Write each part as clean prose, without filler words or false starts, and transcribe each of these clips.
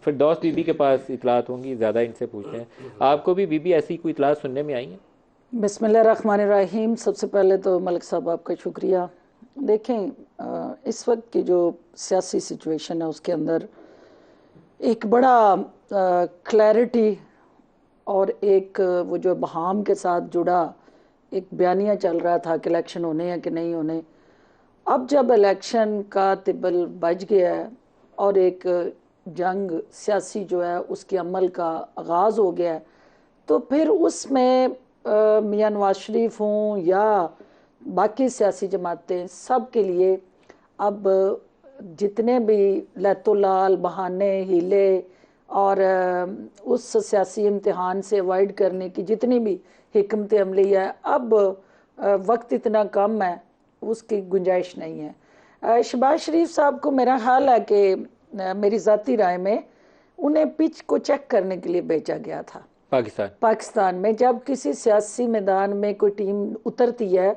फिरदौस बीबी के पास इतलात होंगी, ज़्यादा इनसे पूछते हैं। आपको भी बीबी ऐसी कोई इतलात सुनने में आई हैं? बिस्मिल्लाहिर्रहमानिर्रहीम। सबसे पहले तो मलिक साहब आपका शुक्रिया। देखें, इस वक्त की जो सियासी सिचुएशन है उसके अंदर एक बड़ा क्लैरिटी और एक वो जो बहाम के साथ जुड़ा एक बयानिया चल रहा था कि इलेक्शन होने हैं कि नहीं होने। अब जब इलेक्शन का तिब्बल बज गया है और एक जंग सियासी जो है उसके अमल का आगाज़ हो गया है, तो फिर उसमें मियां नवाज शरीफ हों या बाकी सियासी जमातें, सब के लिए अब जितने भी लैतुलाल बहाने हीले और उस सियासी इम्तिहान से अवॉइड करने की जितनी भी हिकमत अमली है, अब वक्त इतना कम है, उसकी गुंजाइश नहीं है। शहबाज शरीफ साहब को मेरा ख्याल है कि मेरी ज़ाती राय में उन्हें पिच को चेक करने के लिए भेजा गया था। पाकिस्तान में जब किसी सियासी मैदान में कोई टीम उतरती है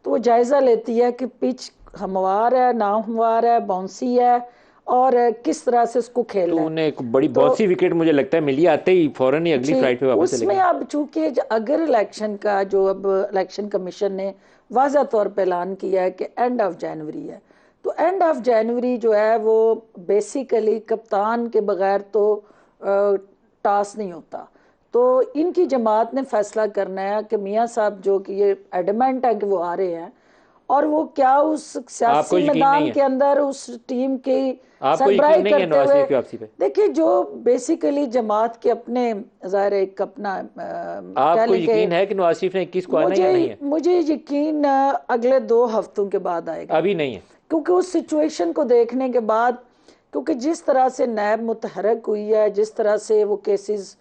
तो वो जायज़ा लेती है कि पिच हमवार है, ना हमवार है, बाउंसी है और किस तरह से उसको खेलना है। उन्हें एक बड़ी बहुत सी विकेट मुझे लगता है मिली आते ही फौरन ही अगली फ्लाइट पे वापस चले गए। उसमें अब चूंकि अगर इलेक्शन का जो अब इलेक्शन कमीशन ने वाज़ा तौर पर ऐलान किया है कि एंड ऑफ जनवरी है, तो एंड ऑफ जनवरी जो है वो बेसिकली कप्तान के बगैर तो टास नहीं होता। तो इनकी जमात ने फैसला करना है कि मियाँ साहब जो कि ये एडमेंट है कि वो आ रहे हैं, और वो क्या उस सियासी मैदान के अंदर उस टीम की सरबराही करते हुए, देखिए जो बेसिकली जमात के अपने ज़ाहिर एक अपना आपको यकीन है कि नवाज शरीफ ने 21 को आना या नहीं है? मुझे यकीन अगले 2 हफ्तों के बाद आएगा। अभी नहीं है, क्योंकि उस सिचुएशन को देखने के बाद, क्योंकि जिस तरह से नैब मुतहरक हुई है, जिस तरह से वो केसेस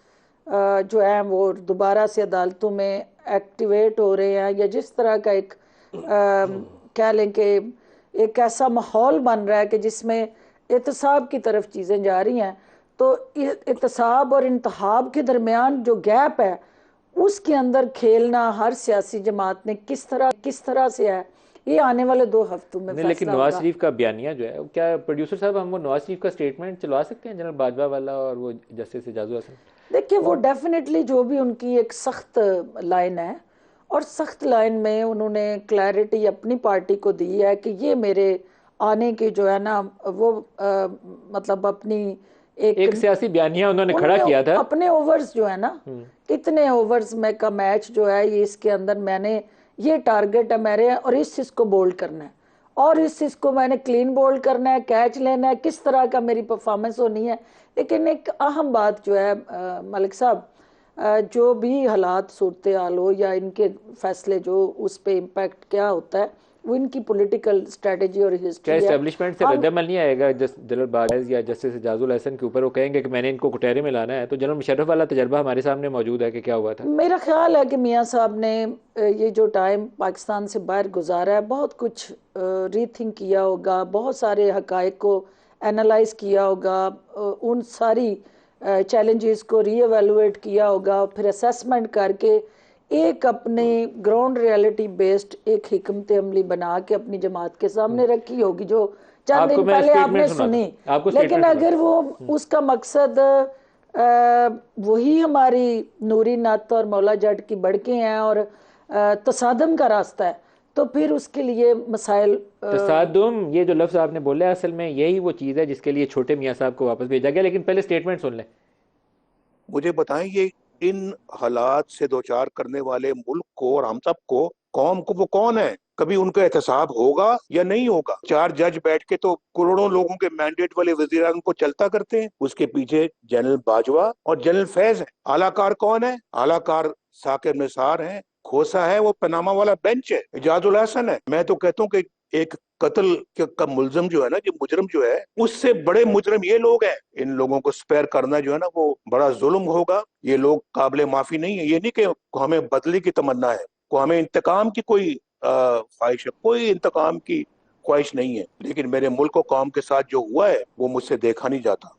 जो हैं वो दोबारा से अदालतों में एक्टिवेट हो रहे हैं, या जिस तरह का एक कह लें कि एक ऐसा माहौल बन रहा है कि जिसमें एहतसाब की तरफ चीज़ें जा रही हैं, तो एहतसाब और इंतहाब के दरमियान जो गैप है उसके अंदर खेलना हर सियासी जमात ने किस तरह से है, ये आने वाले 2 हफ्तों में फैसला लेकिन नवाज शरीफ का बयानिया जो है, क्या प्रोड्यूसर साहब हम वो नवाज शरीफ का स्टेटमेंट चलवा सकते हैं, जनरल बाजवा वाला और वो जस्टिस एजाजुल हसन? देखिए वो डेफिनेटली जो भी उनकी एक सख्त लाइन है, और सख्त लाइन में उन्होंने क्लैरिटी अपनी पार्टी को दी है कि ये मेरे आने की जो है ना वो मतलब अपनी एक सियासी बयानिया उन्होंने खड़ा किया था। अपने ओवर्स जो है ना, इतने ओवर्स में का मैच जो है ये, इसके अंदर मैंने ये टारगेट है मेरे, और इसको बोल्ड करना है, और इसको मैंने क्लीन बोल्ड करना है, कैच लेना है, किस तरह का मेरी परफॉर्मेंस होनी है। लेकिन एक अहम बात जो है मलिक साहब, जो भी हालात सूरत हाल हो या इनके फैसले जो उस पर इम्पैक्ट क्या होता है, वो इनकी पॉलिटिकल स्ट्रेटजी और हिस्ट्री क्या एस्टेब्लिशमेंट से रद्दमल नहीं आएगा जनरल बाज या जस्टिस एजाजुल हसन के ऊपर? वो कहेंगे कि मैंने इनको कुटेरे में लाना है। तो जनरल मुशर्रफ वाला तजर्बा हमारे सामने मौजूद है कि क्या हुआ था। मेरा ख्याल है कि मियाँ साहब ने ये जो टाइम पाकिस्तान से बाहर गुजारा है, बहुत कुछ रीथिंक किया होगा, बहुत सारे हकायक को एनालाइज किया होगा, उन सारी चैलेंजेस को रीएवैल्यूएट किया होगा, फिर असेसमेंट करके एक अपने ग्राउंड रियलिटी बेस्ड एक हिकमत अमली बना के अपनी जमात के सामने रखी होगी, जो चंद दिन पहले आपने सुनी। लेकिन अगर वो उसका मकसद वही हमारी नूरी नत और मौला जट की बढ़के हैं और तसादम का रास्ता है, तो फिर उसके लिए मसाइल तसादुम, ये जो लफ्ज़ आपने बोला असल में यही वो चीज़ है जिसके लिए छोटे मियाँ साहब को वापस भेजा गया। लेकिन पहले स्टेटमेंट सुन लें। मुझे बताएं, ये इन हालात से दो चार करने वाले मुल्क को और हम सब को, कौम को, वो कौन है? कभी उनका एहतसाब होगा या नहीं होगा? 4 जज बैठ के तो करोड़ों लोगों के मैंडेट वाले वज़ीरान को चलता करते हैं। उसके पीछे जनरल बाजवा और जनरल फैज है। आलाकार कौन है? आलाकार साकिर निसार है, खोसा है, वो पनामा वाला बेंच है, एजाजुल हसन है। मैं तो कहता हूँ कि एक कत्ल का मुलजम जो है ना, जो मुजरम जो है, उससे बड़े मुजरम ये लोग हैं। इन लोगों को स्पेयर करना जो है ना वो बड़ा जुल्म होगा। ये लोग काबिले माफी नहीं है। ये नहीं कि हमें बदले की तमन्ना है, को हमें इंतकाम की कोई ख्वाहिश है, कोई इंतकाम की ख्वाहिश नहीं है। लेकिन मेरे मुल्क और कौम के साथ जो हुआ है वो मुझसे देखा नहीं जाता।